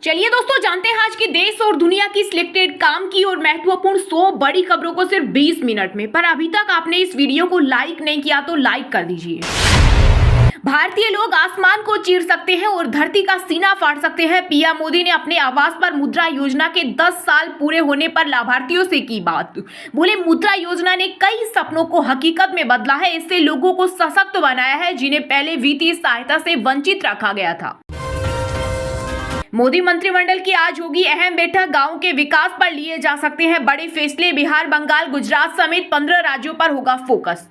चलिए दोस्तों, जानते हैं आज की देश और दुनिया की सिलेक्टेड काम की और महत्वपूर्ण 100 बड़ी खबरों को सिर्फ 20 मिनट में। पर अभी तक आपने इस वीडियो को लाइक नहीं किया तो लाइक कर दीजिए। भारतीय लोग आसमान को चीर सकते हैं और धरती का सीना फाड़ सकते हैं। पीएम मोदी ने अपने आवास पर मुद्रा योजना के 10 साल पूरे होने पर लाभार्थियों से की बात। बोले, मुद्रा योजना ने कई सपनों को हकीकत में बदला है। इससे लोगों को सशक्त बनाया है जिन्हें पहले वित्तीय सहायता से वंचित रखा गया था। मोदी मंत्रिमंडल की आज होगी अहम बैठक। गांव के विकास पर लिए जा सकते हैं बड़े फैसले। बिहार, बंगाल, गुजरात समेत 15 राज्यों पर होगा फोकस।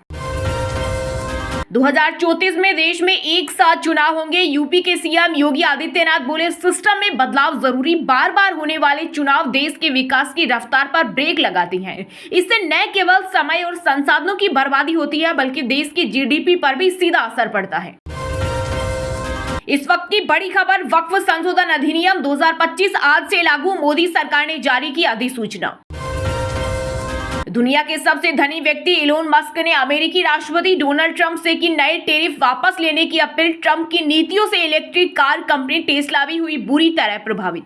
2034 में देश में एक साथ चुनाव होंगे। यूपी के सीएम योगी आदित्यनाथ बोले, सिस्टम में बदलाव जरूरी। बार बार होने वाले चुनाव देश के विकास की रफ्तार पर ब्रेक लगाते हैं। इससे न केवल समय और संसाधनों की बर्बादी होती है बल्कि देश की जीडीपी पर भी सीधा असर पड़ता है। इस वक्त की बड़ी खबर, वक्फ संशोधन अधिनियम 2025 आज से लागू। मोदी सरकार ने जारी की अधिसूचना। दुनिया के सबसे धनी व्यक्ति इलोन मस्क ने अमेरिकी राष्ट्रपति डोनाल्ड ट्रंप से की नए टैरिफ वापस लेने की अपील। ट्रंप की नीतियों से इलेक्ट्रिक कार कंपनी टेस्ला भी हुई बुरी तरह प्रभावित।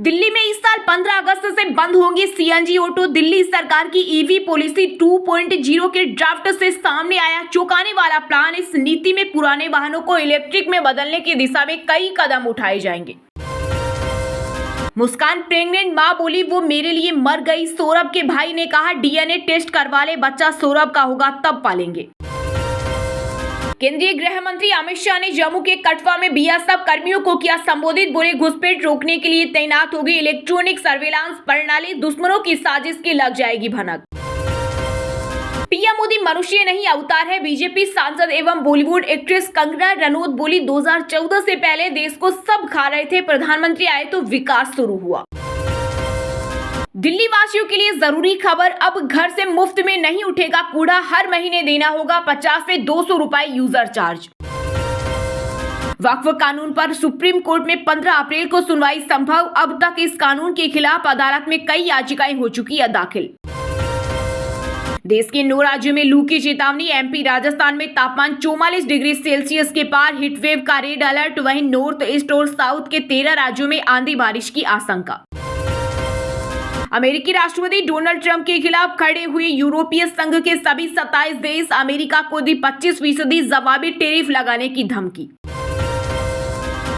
दिल्ली में इस साल 15 अगस्त से बंद होंगी सीएनजी ऑटो। दिल्ली सरकार की ईवी पॉलिसी 2.0 के ड्राफ्ट से सामने आया चौंकाने वाला प्लान। इस नीति में पुराने वाहनों को इलेक्ट्रिक में बदलने की दिशा में कई कदम उठाए जाएंगे। मुस्कान प्रेग्नेंट मां बोली, वो मेरे लिए मर गई। सौरभ के भाई ने कहा, डीएनए टेस्ट करवा ले, बच्चा सौरभ का होगा तब पालेंगे। केंद्रीय गृह मंत्री अमित शाह ने जम्मू के कठुआ में बीएसएफ कर्मियों को किया संबोधित। बोले, घुसपैठ रोकने के लिए तैनात होगी इलेक्ट्रॉनिक सर्विलांस प्रणाली। दुश्मनों की साजिश की लग जाएगी भनक। पीएम मोदी मनुष्य नहीं अवतार है। बीजेपी सांसद एवं बॉलीवुड एक्ट्रेस कंगना रनौत बोली, 2014 से पहले देश को सब खा रहे थे, प्रधानमंत्री आए तो विकास शुरू हुआ। दिल्ली वासियों के लिए जरूरी खबर, अब घर से मुफ्त में नहीं उठेगा कूड़ा। हर महीने देना होगा 50 से 200 रुपए यूजर चार्ज। वक्फ कानून पर सुप्रीम कोर्ट में 15 अप्रैल को सुनवाई संभव। अब तक इस कानून के खिलाफ अदालत में कई याचिकाएं हो चुकी है दाखिल। देश के 9 राज्यों में लू की चेतावनी। एमपी, राजस्थान में तापमान 44 डिग्री सेल्सियस के पार, हीटवेव का रेड अलर्ट। वहीं नॉर्थ ईस्ट और साउथ के 13 राज्यों में आंधी बारिश की आशंका। अमेरिकी राष्ट्रपति डोनाल्ड ट्रंप के खिलाफ खड़े हुए यूरोपीय संघ के सभी 27 देश। अमेरिका को दी 25% जवाबी टैरिफ लगाने की धमकी।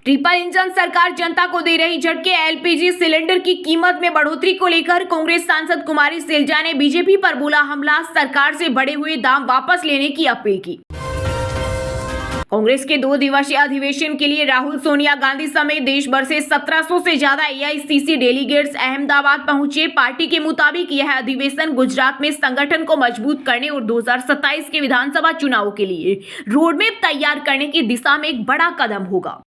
ट्रिपल इंजन सरकार जनता को दे रही झटके। एलपीजी सिलेंडर की कीमत में बढ़ोतरी को लेकर कांग्रेस सांसद कुमारी सैलजा ने बीजेपी पर बोला हमला। सरकार से बढ़े हुए दाम वापस लेने की अपील की। कांग्रेस के 2 दिवसीय अधिवेशन के लिए राहुल, सोनिया गांधी समेत देश भर से 1700 से ज्यादा एआईसीसी डेलीगेट्स अहमदाबाद पहुंचे। पार्टी के मुताबिक यह अधिवेशन गुजरात में संगठन को मजबूत करने और 2027 के विधानसभा चुनाव के लिए रोडमैप तैयार करने की दिशा में एक बड़ा कदम होगा।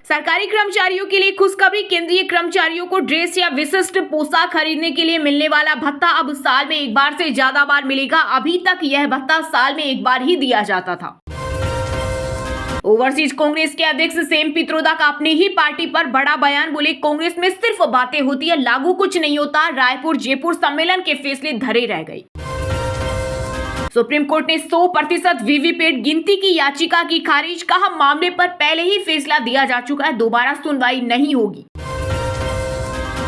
सरकारी कर्मचारियों के लिए खुशखबरी। केंद्रीय कर्मचारियों को ड्रेस या विशिष्ट पोशाक खरीदने के लिए मिलने वाला भत्ता अब साल में एक बार से ज्यादा बार मिलेगा। अभी तक यह भत्ता साल में एक बार ही दिया जाता था। ओवरसीज कांग्रेस के अध्यक्ष सेम पित्रोदा का अपनी ही पार्टी पर बड़ा बयान। बोले, कांग्रेस में सिर्फ बातें होती है, लागू कुछ नहीं होता। रायपुर जयपुर सम्मेलन के फैसले धरे रह गए। सुप्रीम कोर्ट ने 100% वीवीपैट गिनती की याचिका की खारिज। कहा, मामले पर पहले ही फैसला दिया जा चुका है, दोबारा सुनवाई नहीं होगी।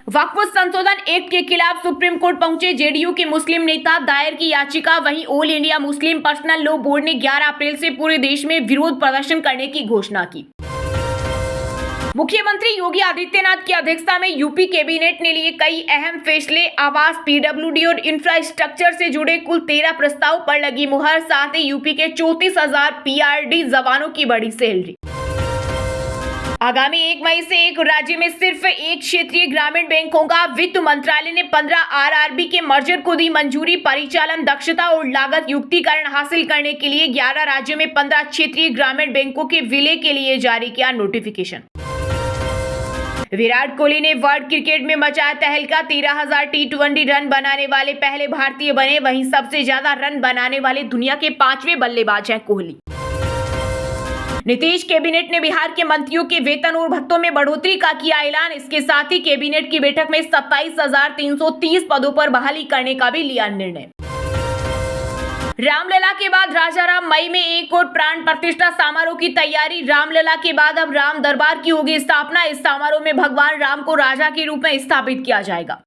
वक्फ संशोधन एक्ट के खिलाफ सुप्रीम कोर्ट पहुंचे जेडीयू के मुस्लिम नेता, दायर की याचिका। वहीं all India Muslim personal law board ने 11 अप्रैल से पूरे देश में विरोध प्रदर्शन करने की घोषणा की। मुख्यमंत्री योगी आदित्यनाथ की अध्यक्षता में यूपी कैबिनेट ने लिए कई अहम फैसले। आवास, पीडब्ल्यूडी और इंफ्रास्ट्रक्चर से जुड़े कुल 13 प्रस्ताव पर लगी मुहर। साथ ही यूपी के 34,000 पीआरडी जवानों की बड़ी सैलरी। आगामी 1 मई से एक राज्य में सिर्फ एक क्षेत्रीय ग्रामीण बैंक होगा। वित्त मंत्रालय ने 15 आरआरबी के मर्जर को दी मंजूरी। परिचालन दक्षता और लागत युक्तिकरण हासिल करने के लिए 11 राज्यों में 15 क्षेत्रीय ग्रामीण बैंकों के विलय के लिए जारी किया नोटिफिकेशन। विराट कोहली ने वर्ल्ड क्रिकेट में मचाया तहलका। 13,000 टी20 रन बनाने वाले पहले भारतीय बने। वहीं सबसे ज्यादा रन बनाने वाले दुनिया के 5वें बल्लेबाज हैं कोहली। नीतीश कैबिनेट ने बिहार के मंत्रियों के वेतन और भत्तों में बढ़ोतरी का किया ऐलान। इसके साथ ही कैबिनेट की बैठक में 27,330 पदों पर बहाली करने का भी लिया निर्णय। रामलला के बाद राजाराम मई में एक और प्राण प्रतिष्ठा समारोह की तैयारी। रामलला के बाद अब राम दरबार की होगी स्थापना। इस समारोह में भगवान राम को राजा के रूप में स्थापित किया जाएगा।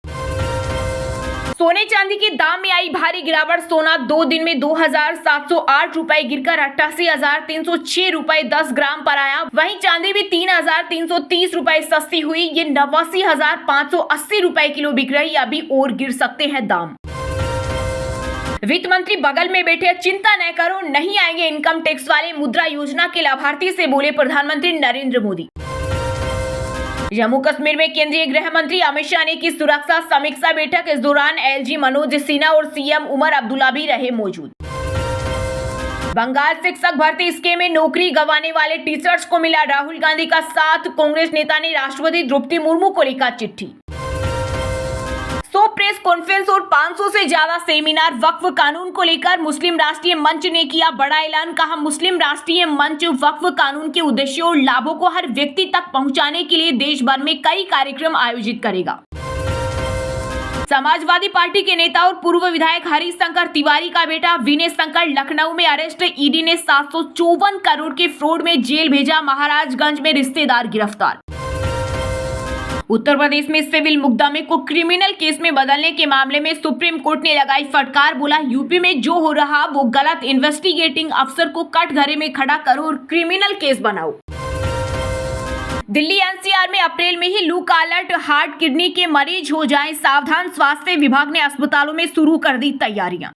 सोने चांदी के दाम में आई भारी गिरावट। सोना 2 दिन में 2,708 रुपए गिरकर 88,306 रुपए 10 ग्राम पर आया। वहीं चांदी भी 3,330 रुपए सस्ती हुई। ये 89,580 रुपए किलो बिक रही। अभी और गिर सकते हैं दाम। वित्त मंत्री बगल में बैठे, चिंता न करो, नहीं आएंगे इनकम टैक्स वाले। मुद्रा योजना के लाभार्थी से बोले प्रधानमंत्री नरेंद्र मोदी। जम्मू कश्मीर में केंद्रीय गृह मंत्री अमित शाह ने की सुरक्षा समीक्षा बैठक। इस दौरान एलजी मनोज सिन्हा और सीएम उमर अब्दुल्ला भी रहे मौजूद। बंगाल शिक्षक भर्ती स्कीम में नौकरी गंवाने वाले टीचर्स को मिला राहुल गांधी का साथ। कांग्रेस नेता ने राष्ट्रपति द्रौपदी मुर्मू को लिखा चिट्ठी। 100 प्रेस कॉन्फ्रेंस और 500 से ज्यादा सेमिनार। वक्फ कानून को लेकर मुस्लिम राष्ट्रीय मंच ने किया बड़ा ऐलान। कहा, मुस्लिम राष्ट्रीय मंच वक्फ कानून के उद्देश्यों और लाभों को हर व्यक्ति तक पहुंचाने के लिए देश भर में कई कार्यक्रम आयोजित करेगा। समाजवादी पार्टी के नेता और पूर्व विधायक हरिशंकर तिवारी का बेटा विनय शंकर लखनऊ में अरेस्ट। ईडी ने 754 करोड़ के फ्रॉड में जेल भेजा। महाराजगंज में रिश्तेदार गिरफ्तार। उत्तर प्रदेश में सिविल मुकदमे को क्रिमिनल केस में बदलने के मामले में सुप्रीम कोर्ट ने लगाई फटकार। बोला, यूपी में जो हो रहा वो गलत। इन्वेस्टिगेटिंग अफसर को कटघरे में खड़ा करो और क्रिमिनल केस बनाओ। दिल्ली एनसीआर में अप्रैल में ही लू का अलर्ट। हार्ट किडनी के मरीज हो जाएं सावधान। स्वास्थ्य विभाग ने अस्पतालों में शुरू कर दी तैयारियां।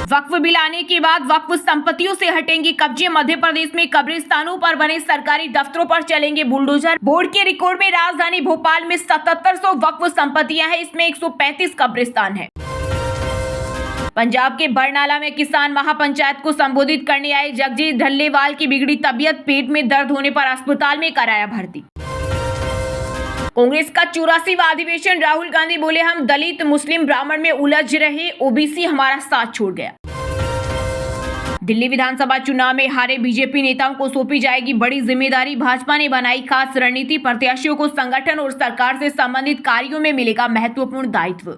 वक्फ बिल आने के बाद वक्फ संपत्तियों से हटेंगे कब्जे। मध्य प्रदेश में कब्रिस्तानों पर बने सरकारी दफ्तरों पर चलेंगे बुलडोजर। बोर्ड के रिकॉर्ड में राजधानी भोपाल में 7700 वक्फ संपत्तियां हैं। इसमें 135 कब्रिस्तान है। पंजाब के बरनाला में किसान महापंचायत को संबोधित करने आए जगजीत ढल्लेवाल की बिगड़ी तबीयत। पेट में दर्द होने पर अस्पताल में कराया भर्ती। कांग्रेस का 84वां अधिवेशन। राहुल गांधी बोले, हम दलित मुस्लिम ब्राह्मण में उलझ रहे, ओबीसी हमारा साथ छोड़ गया। दिल्ली विधानसभा चुनाव में हारे बीजेपी नेताओं को सौंपी जाएगी बड़ी जिम्मेदारी। भाजपा ने बनाई खास रणनीति। प्रत्याशियों को संगठन और सरकार से संबंधित कार्यों में मिलेगा महत्वपूर्ण दायित्व।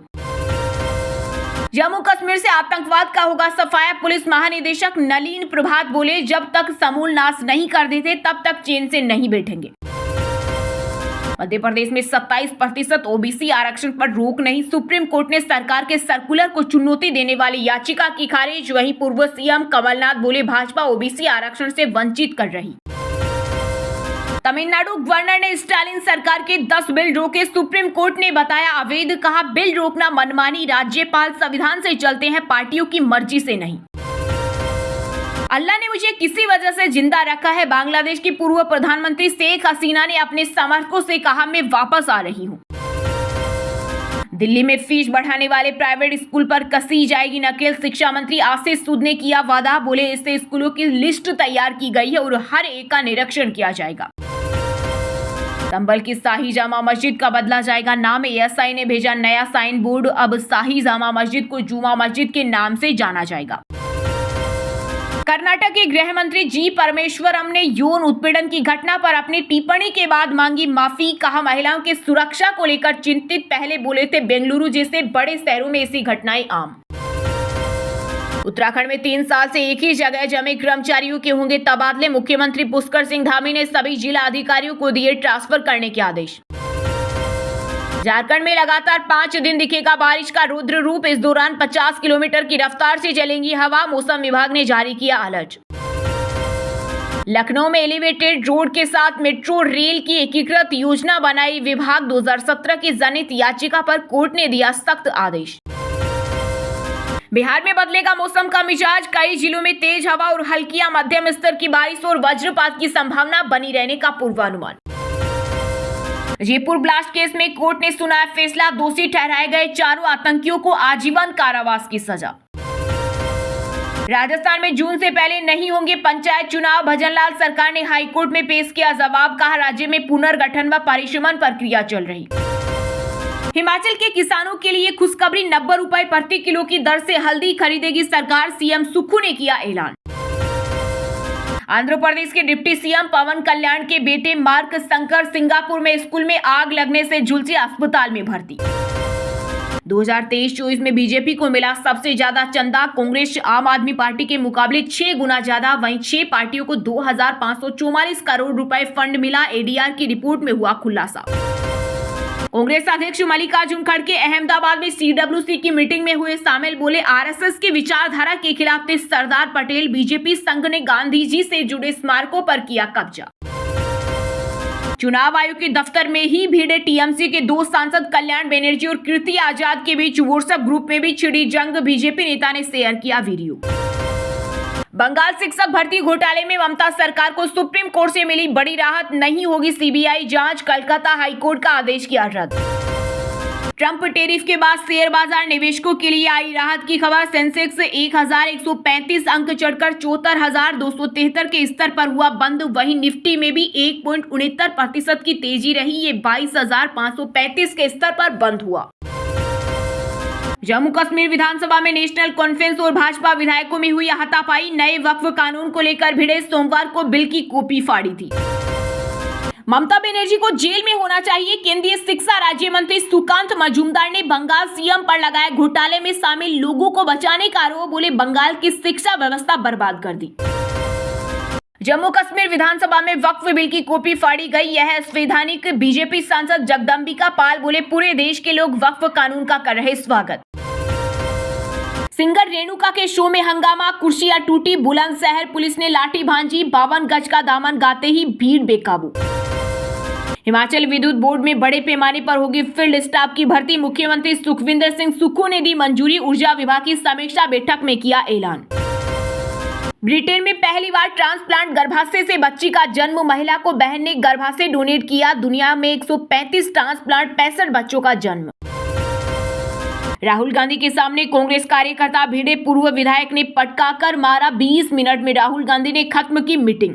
जम्मू कश्मीर से आतंकवाद का होगा सफाया। पुलिस महानिदेशक नलीन प्रभात बोले, जब तक समूल नाश नहीं कर देते तब तक चैन से नहीं बैठेंगे। मध्य प्रदेश में 27% ओबीसी आरक्षण पर रोक नहीं। सुप्रीम कोर्ट ने सरकार के सर्कुलर को चुनौती देने वाली याचिका की खारिज। वहीं पूर्व सीएम कमलनाथ बोले, भाजपा ओबीसी आरक्षण से वंचित कर रही। तमिलनाडु गवर्नर ने स्टालिन सरकार के 10 बिल रोके। सुप्रीम कोर्ट ने बताया अवैध। कहा, बिल रोकना मनमानी। राज्यपाल संविधान से चलते हैं, पार्टियों की मर्जी से नहीं। अल्लाह ने मुझे किसी वजह से जिंदा रखा है। बांग्लादेश की पूर्व प्रधानमंत्री शेख हसीना ने अपने समर्थकों से कहा, मैं वापस आ रही हूँ। दिल्ली में फीस बढ़ाने वाले प्राइवेट स्कूल पर कसी जाएगी नकेल। शिक्षा मंत्री आशीष सूद ने किया वादा। बोले, इससे स्कूलों की लिस्ट तैयार की गई है और हर एक का निरीक्षण किया जाएगा। संभल की शाही जामा मस्जिद का बदला जाएगा नाम। एएसआई ने भेजा नया साइन बोर्ड। अब शाही जामा मस्जिद को जुमा मस्जिद के नाम से जाना जाएगा। कर्नाटक के गृह मंत्री जी परमेश्वरम ने यौन उत्पीड़न की घटना पर अपनी टिप्पणी के बाद मांगी माफी। कहा, महिलाओं की सुरक्षा को लेकर चिंतित। पहले बोले थे बेंगलुरु जैसे बड़े शहरों में ऐसी घटनाएं आम। उत्तराखंड में 3 साल से एक ही जगह जमे कर्मचारियों के होंगे तबादले। मुख्यमंत्री पुष्कर सिंह धामी ने सभी जिला अधिकारियों को दिए ट्रांसफर करने के आदेश। झारखंड में लगातार 5 दिन दिखेगा बारिश का रुद्र रूप। इस दौरान 50 किलोमीटर की रफ्तार से चलेंगी हवा। मौसम विभाग ने जारी किया अलर्ट। लखनऊ में एलिवेटेड रोड के साथ मेट्रो रेल की एकीकृत योजना बनाई विभाग। 2017 की जनहित याचिका पर कोर्ट ने दिया सख्त आदेश। बिहार में बदलेगा मौसम का मिजाज। कई जिलों में तेज हवा और हल्की या मध्यम स्तर की बारिश और वज्रपात की संभावना बनी रहने का पूर्वानुमान। जयपुर ब्लास्ट केस में कोर्ट ने सुनाया फैसला। दोषी ठहराए गए 4 आतंकियों को आजीवन कारावास की सजा। राजस्थान में जून से पहले नहीं होंगे पंचायत चुनाव। भजनलाल सरकार ने हाईकोर्ट में पेश किया जवाब। कहा, राज्य में पुनर्गठन व परिशमन प्रक्रिया चल रही। हिमाचल के किसानों के लिए खुशखबरी। 90 रुपए प्रति किलो की दर से हल्दी खरीदेगी सरकार। सीएम सुक्खू ने किया ऐलान। आंध्र प्रदेश के डिप्टी सीएम पवन कल्याण के बेटे मार्क शंकर सिंगापुर में स्कूल में आग लगने से झुलसे अस्पताल में भर्ती। 2023-24 में बीजेपी को मिला सबसे ज्यादा चंदा। कांग्रेस आम आदमी पार्टी के मुकाबले 6 गुना ज्यादा। वहीं 6 पार्टियों को 2544 करोड़ रुपए फंड मिला। एडीआर की रिपोर्ट में हुआ खुलासा। कांग्रेस अध्यक्ष मल्लिकार्जुन खड़गे अहमदाबाद में सीडब्ल्यूसी की मीटिंग में हुए शामिल। बोले, आरएसएस की विचारधारा के खिलाफ थे सरदार पटेल। बीजेपी संघ ने गांधी जी से जुड़े स्मारकों पर किया कब्जा। चुनाव आयोग के दफ्तर में ही भीड़। टीएमसी के 2 सांसद कल्याण बनर्जी और कीर्ति आजाद के बीच व्हाट्सएप ग्रुप में भी छिड़ी जंग। बीजेपी नेता ने शेयर किया वीडियो। बंगाल शिक्षक भर्ती घोटाले में ममता सरकार को सुप्रीम कोर्ट से मिली बड़ी राहत। नहीं होगी सीबीआई जांच। कलकत्ता हाईकोर्ट का आदेश किया रद्द। ट्रंप टैरिफ के बाद शेयर बाजार निवेशकों के लिए आई राहत की खबर। सेंसेक्स 1135 अंक चढ़कर 74,273 के स्तर पर हुआ बंद। वहीं निफ्टी में भी 1.69% की तेजी रही। ये 22,535 के स्तर पर बंद हुआ। जम्मू कश्मीर विधानसभा में नेशनल कॉन्फ्रेंस और भाजपा विधायकों में हुई हाथापाई। नए वक्फ कानून को लेकर भिड़े। सोमवार को बिल की कॉपी फाड़ी थी। ममता बनर्जी को जेल में होना चाहिए। केंद्रीय शिक्षा राज्य मंत्री सुकांत मजूमदार ने बंगाल सीएम पर लगाए घोटाले में शामिल लोगों को बचाने का आरोप। बोले, बंगाल की शिक्षा व्यवस्था बर्बाद कर दी। जम्मू कश्मीर विधानसभा में वक्फ बिल की कॉपी फाड़ी गई। यह संवैधानिक। बीजेपी सांसद जगदम्बिका पाल बोले, पूरे देश के लोग वक्फ कानून का कर रहे स्वागत। सिंगर रेणुका के शो में हंगामा। कुर्सियां टूटी। बुलंदशहर पुलिस ने लाठी भांजी। 52 गज का दामन गाते ही भीड़ बेकाबू। हिमाचल विद्युत बोर्ड में बड़े पैमाने पर होगी फील्ड स्टाफ की भर्ती। मुख्यमंत्री सुखविंदर सिंह सुक्खू ने दी मंजूरी। ऊर्जा विभाग की समीक्षा बैठक में किया ऐलान। ब्रिटेन में पहली बार ट्रांसप्लांट गर्भाशय से बच्ची का जन्म। महिला को बहन ने गर्भाशय डोनेट किया। दुनिया में 135 ट्रांसप्लांट, 65 बच्चों का जन्म। राहुल गांधी के सामने कांग्रेस कार्यकर्ता भिड़े। पूर्व विधायक ने पटकाकर मारा। 20 मिनट में राहुल गांधी ने खत्म की मीटिंग।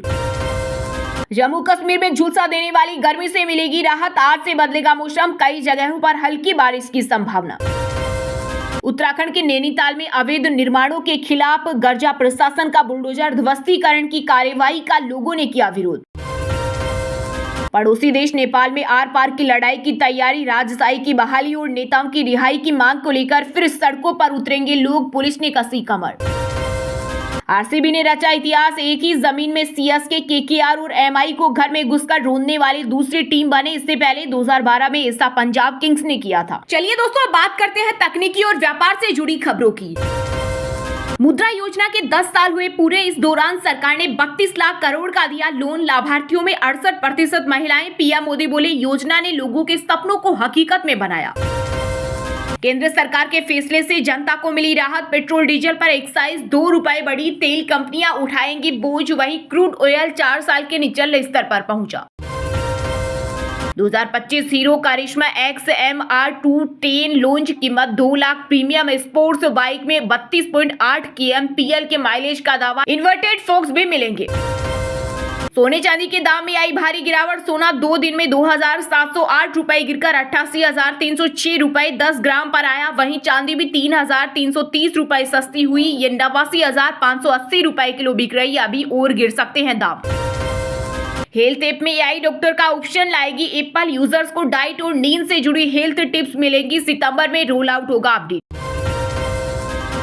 जम्मू कश्मीर में झुलसा देने वाली गर्मी से मिलेगी राहत। आज से बदलेगा मौसम। कई जगहों पर हल्की बारिश की संभावना। उत्तराखंड के नैनीताल में अवैध निर्माणों के खिलाफ गर्जा प्रशासन का बुलडोजर। ध्वस्तीकरण की कार्रवाई का लोगों ने किया विरोध। पड़ोसी देश नेपाल में आर पार की लड़ाई की तैयारी। राजशाही की बहाली और नेताओं की रिहाई की मांग को लेकर फिर सड़कों पर उतरेंगे लोग। पुलिस ने कसी कमर। आरसीबी ने रचा इतिहास। एक ही जमीन में सीएसके, केकेआर और एमआई को घर में घुसकर रोंदने वाली दूसरी टीम बने। इससे पहले 2012 में ऐसा पंजाब किंग्स ने किया था। चलिए दोस्तों, बात करते हैं तकनीकी और व्यापार से जुड़ी खबरों की। मुद्रा योजना के 10 साल हुए पूरे। इस दौरान सरकार ने 32 लाख करोड़ का दिया लोन। लाभार्थियों में 68% महिलाएं। पीएम मोदी बोले, योजना ने लोगों के सपनों को हकीकत में बनाया। केंद्र सरकार के फैसले से जनता को मिली राहत। पेट्रोल डीजल पर एक्साइज 2 रुपए बढ़ी। तेल कंपनियां उठाएंगी बोझ। वहीं क्रूड ऑयल 4 साल के निचले स्तर पर पहुंचा। 2025 हीरो करिश्मा XMR 210 लॉन्च। कीमत 2 लाख। प्रीमियम स्पोर्ट्स बाइक में 32.8 kmpl के माइलेज का दावा। इन्वर्टेड फोक्स भी मिलेंगे। सोने चांदी के दाम में आई भारी गिरावट। सोना 2 दिन में 2,708 रुपए गिरकर 88,306 रुपए 10 ग्राम पर आया। वहीं चांदी भी 3,330 रुपए सस्ती हुई। ये 89,580 रुपए किलो बिक रही है। अभी और गिर सकते हैं दाम। हेल्थ ऐप में एआई डॉक्टर का ऑप्शन लाएगी एप्पल। यूजर्स को डाइट और नींद से जुड़ी हेल्थ टिप्स मिलेंगी। सितंबर में रोल आउट होगा update.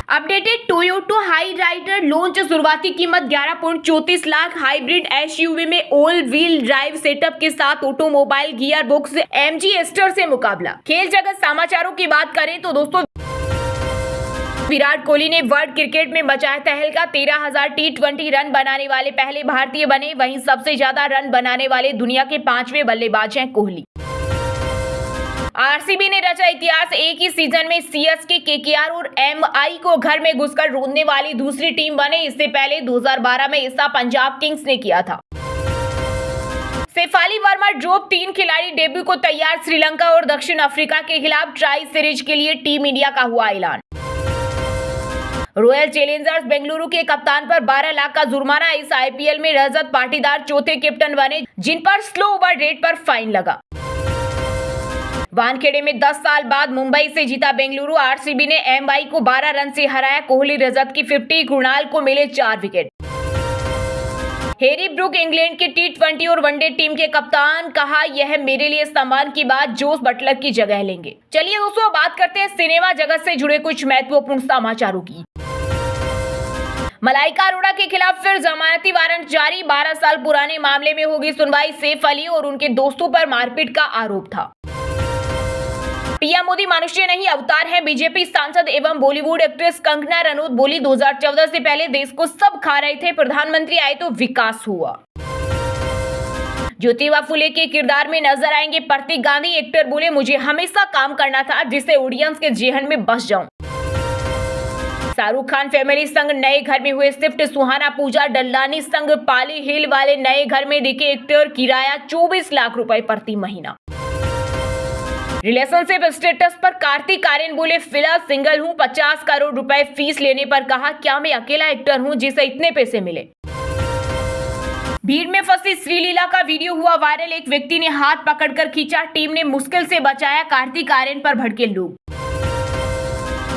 Updated Toyota Hyryder launch. शुरुआती कीमत 11.34 लाख। हाइब्रिड एसयूवी में ऑल व्हील ड्राइव सेटअप के साथ automobile gear box. MG ester से मुकाबला। खेल जगत समाचारों की बात करें तो दोस्तों, विराट कोहली ने वर्ल्ड क्रिकेट में मचाया तहलका। 13,000 T20 रन बनाने वाले पहले भारतीय बने। वहीं सबसे ज्यादा रन बनाने वाले दुनिया के 5वें बल्लेबाज हैं कोहली। आरसीबी ने रचा इतिहास। एक ही सीजन में सीएसके, केकेआर और एमआई को घर में घुसकर रोंदने वाली दूसरी टीम बने। इससे पहले 2012 में ऐसा पंजाब किंग्स ने किया था। शेफाली वर्मा ड्रॉप। 3 खिलाड़ी डेब्यू को तैयार। श्रीलंका और दक्षिण अफ्रीका के खिलाफ ट्राई सीरीज के लिए टीम इंडिया का हुआ ऐलान। रॉयल चैलेंजर्स बेंगलुरु के कप्तान पर 12 लाख का जुर्माना। इस आईपीएल में रजत पाटीदार चौथे कैप्टन बने, जिन पर स्लो ओवर रेट पर फाइन लगा। वानखेड़े में 10 साल बाद मुंबई से जीता बेंगलुरु। आरसीबी ने एमआई को 12 रन से हराया। कोहली रजत की 50, कृणाल को मिले 4 विकेट। हैरी ब्रूक इंग्लैंड की T20 और वनडे टीम के कप्तान, कहा यह मेरे लिए सम्मान की बात, जोस बटलर की जगह लेंगे। चलिए दोस्तों बात करते हैं सिनेमा जगत से जुड़े कुछ महत्वपूर्ण समाचारों की। मलाइका अरोड़ा के खिलाफ फिर जमानती वारंट जारी, 12 साल पुराने मामले में होगी सुनवाई। सैफ अली और उनके दोस्तों पर मारपीट का आरोप था। पीएम मोदी मनुष्य नहीं अवतार हैं, बीजेपी सांसद एवं बॉलीवुड एक्ट्रेस कंगना रनौत बोली। 2014 से पहले देश को सब खा रहे थे, प्रधानमंत्री आए तो विकास हुआ। ज्योतिबा फुले के किरदार में नजर आएंगे प्रतीक गांधी, एक्टर बोले मुझे हमेशा काम करना था जिससे ऑडियंस के जेहन में बस जाऊं। शाहरुख खान फैमिली संग नए घर में हुए शिफ्ट, सुहाना पूजा डल्लानी संग पाली हिल वाले नए घर में दिखे एक्टर, किराया 24 लाख रुपए प्रति महीना। रिलेशनशिप स्टेटस पर कार्तिक आर्यन बोले फिलहाल सिंगल हूं, 50 करोड़ रुपए फीस लेने पर कहा क्या मैं अकेला एक्टर हूं जिसे इतने पैसे मिले। भीड़ में फंसी श्रीलीला का वीडियो हुआ वायरल, एक व्यक्ति ने हाथ पकड़कर खींचा, टीम ने मुश्किल से बचाया, कार्तिक आर्यन पर भड़के लोग।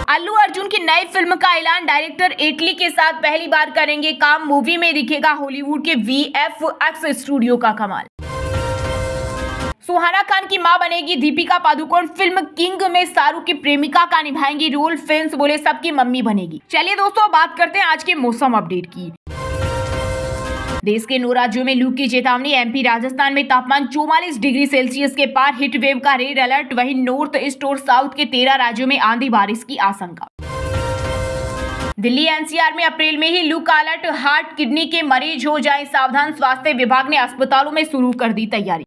अल्लू अर्जुन की नई फिल्म का ऐलान, डायरेक्टर एटली के साथ पहली बार करेंगे काम, मूवी में दिखेगा हॉलीवुड के VFX स्टूडियो का कमाल। सुहाना खान की मां बनेगी दीपिका पादुकोण, फिल्म किंग में शाहरुख की प्रेमिका का निभाएंगी रोल, फैंस बोले सबकी मम्मी बनेगी। चलिए दोस्तों बात करते हैं आज के मौसम अपडेट की। देश के 9 राज्यों में लू की चेतावनी, MP राजस्थान में तापमान 44 डिग्री सेल्सियस के पार, हीट वेव का रेड अलर्ट, वहीं नॉर्थ ईस्ट और साउथ के 13 राज्यों में आंधी बारिश की आशंका। दिल्ली NCR में अप्रैल में ही लू का अलर्ट, हार्ट किडनी के मरीज हो जाएं सावधान, स्वास्थ्य विभाग ने अस्पतालों में शुरू कर दी तैयारी।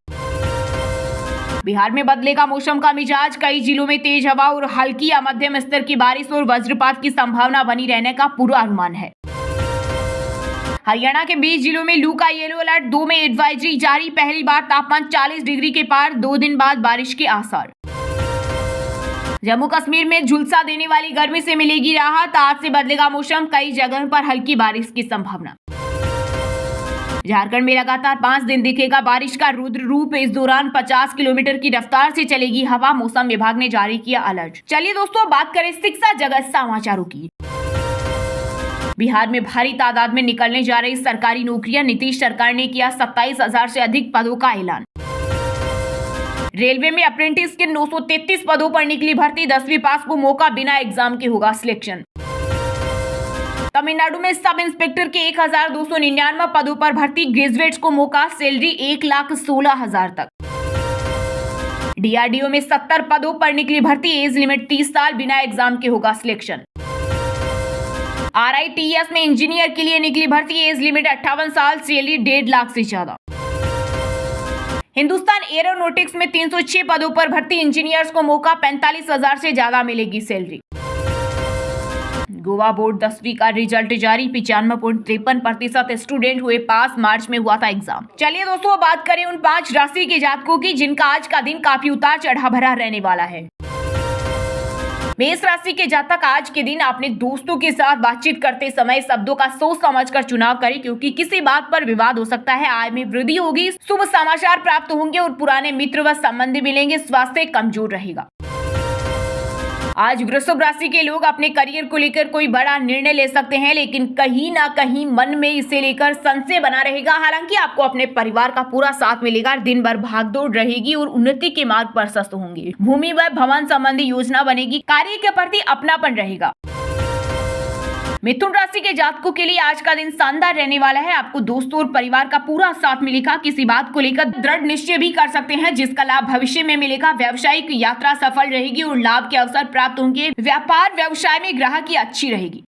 बिहार में बदलेगा मौसम का मिजाज, कई जिलों में तेज हवा और हल्की या मध्यम स्तर की बारिश और वज्रपात की संभावना बनी रहने का पूरा अनुमान है। हरियाणा के 20 जिलों में लू का येलो अलर्ट, 2 में एडवाइजरी जारी, पहली बार तापमान 40 डिग्री के पार, 2 दिन बाद बारिश के आसार। जम्मू कश्मीर में झुलसा देने वाली गर्मी से मिलेगी राहत, आज से बदलेगा मौसम, कई जगहों पर हल्की बारिश की संभावना। झारखंड में लगातार 5 दिन दिखेगा बारिश का रुद्र रूप, इस दौरान 50 किलोमीटर की रफ्तार से चलेगी हवा, मौसम विभाग ने जारी किया अलर्ट। चलिए दोस्तों बात करें शिक्षा जगत समाचारों की। बिहार में भारी तादाद में निकलने जा रही सरकारी नौकरियां, नीतीश सरकार ने किया 27,000 से अधिक पदों का ऐलान। रेलवे में अप्रेंटिस के 933 पदों पर निकली भर्ती, 10वीं पास को मौका, बिना एग्जाम के होगा सिलेक्शन। तमिलनाडु में सब इंस्पेक्टर के 1299 पदों पर भर्ती, ग्रेजुएट्स को मौका, सैलरी 1,16,000 तक। DRDO में 70 पदों पर निकली भर्ती, एज लिमिट 30 साल, बिना एग्जाम के होगा सिलेक्शन। RITES में इंजीनियर के लिए निकली भर्ती, एज लिमिट 58 साल, सैलरी 1.5 लाख से ज्यादा। हिंदुस्तान एरोनॉटिक्स में 306 पदों पर भर्ती, इंजीनियर्स को मौका, 45,000 से ज्यादा मिलेगी सैलरी। गोवा बोर्ड 10वीं का रिजल्ट जारी, 95.53% स्टूडेंट हुए पास, मार्च में हुआ था एग्जाम। चलिए दोस्तों बात करें उन 5 राशि के जातकों की जिनका आज का दिन काफी उतार चढ़ाव भरा रहने वाला है। मेष राशि के जातक आज के दिन अपने दोस्तों के साथ बातचीत करते समय शब्दों का सोच समझकर चुनाव करें, क्योंकि किसी बात पर विवाद हो सकता है। आय में वृद्धि होगी, शुभ समाचार प्राप्त होंगे और पुराने मित्र व संबंधी मिलेंगे, स्वास्थ्य कमजोर रहेगा। आज वृषभ राशि के लोग अपने करियर को लेकर कोई बड़ा निर्णय ले सकते हैं, लेकिन कहीं ना कहीं मन में इसे लेकर संशय बना रहेगा। हालांकि आपको अपने परिवार का पूरा साथ मिलेगा, दिन भर भागदौड़ रहेगी और उन्नति के मार्ग पर प्रशस्त होंगे। भूमि व भवन संबंधी योजना बनेगी, कार्य के प्रति अपनापन रहेगा। मिथुन राशि के जातकों के लिए आज का दिन शानदार रहने वाला है। आपको दोस्तों और परिवार का पूरा साथ मिलेगा, किसी बात को लेकर दृढ़ निश्चय भी कर सकते हैं जिसका लाभ भविष्य में मिलेगा। व्यावसायिक यात्रा सफल रहेगी और लाभ के अवसर प्राप्त होंगे। व्यापार व्यवसाय में ग्राहकी अच्छी रहेगी।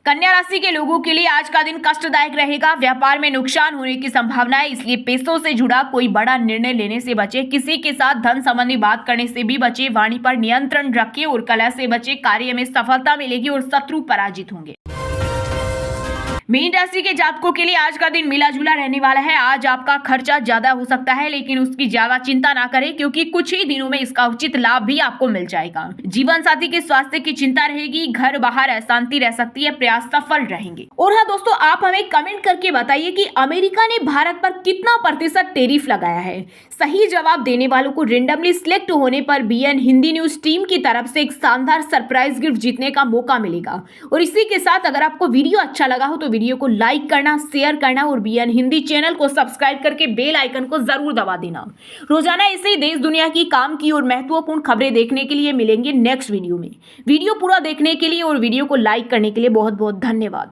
कन्या राशि के लोगों के लिए आज का दिन कष्टदायक रहेगा, व्यापार में नुकसान होने की संभावना है, इसलिए पैसों से जुड़ा कोई बड़ा निर्णय लेने से बचे। किसी के साथ धन संबंधी बात करने से भी बचे। वाणी पर नियंत्रण रखें और कलह से बचे। कार्य में सफलता मिलेगी और शत्रु पराजित होंगे। मीन राशि के जातकों के लिए आज का दिन मिला जुला रहने वाला है। आज आपका खर्चा ज्यादा हो सकता है, लेकिन उसकी ज्यादा चिंता ना करें, क्योंकि कुछ ही दिनों में इसका उचित लाभ भी आपको मिल जाएगा। जीवन साथी के स्वास्थ्य की चिंता रहेगी, घर बाहर अशांति रह सकती है, प्रयास सफल रहेंगे। और हाँ दोस्तों, आप हमें कमेंट करके बताइए कि अमेरिका ने भारत पर कितना % टैरिफ लगाया है। सही जवाब देने वालों को रेंडमली सिलेक्ट होने पर BN हिंदी न्यूज टीम की तरफ से एक शानदार सरप्राइज गिफ्ट जीतने का मौका मिलेगा। और इसी के साथ अगर आपको वीडियो अच्छा लगा हो तो वीडियो को लाइक करना, शेयर करना और बीएन हिंदी चैनल को सब्सक्राइब करके बेल आइकन को जरूर दबा देना। रोजाना ऐसे ही देश दुनिया की काम की और महत्वपूर्ण खबरें देखने के लिए मिलेंगे नेक्स्ट वीडियो में। वीडियो पूरा देखने के लिए और वीडियो को लाइक करने के लिए बहुत बहुत धन्यवाद।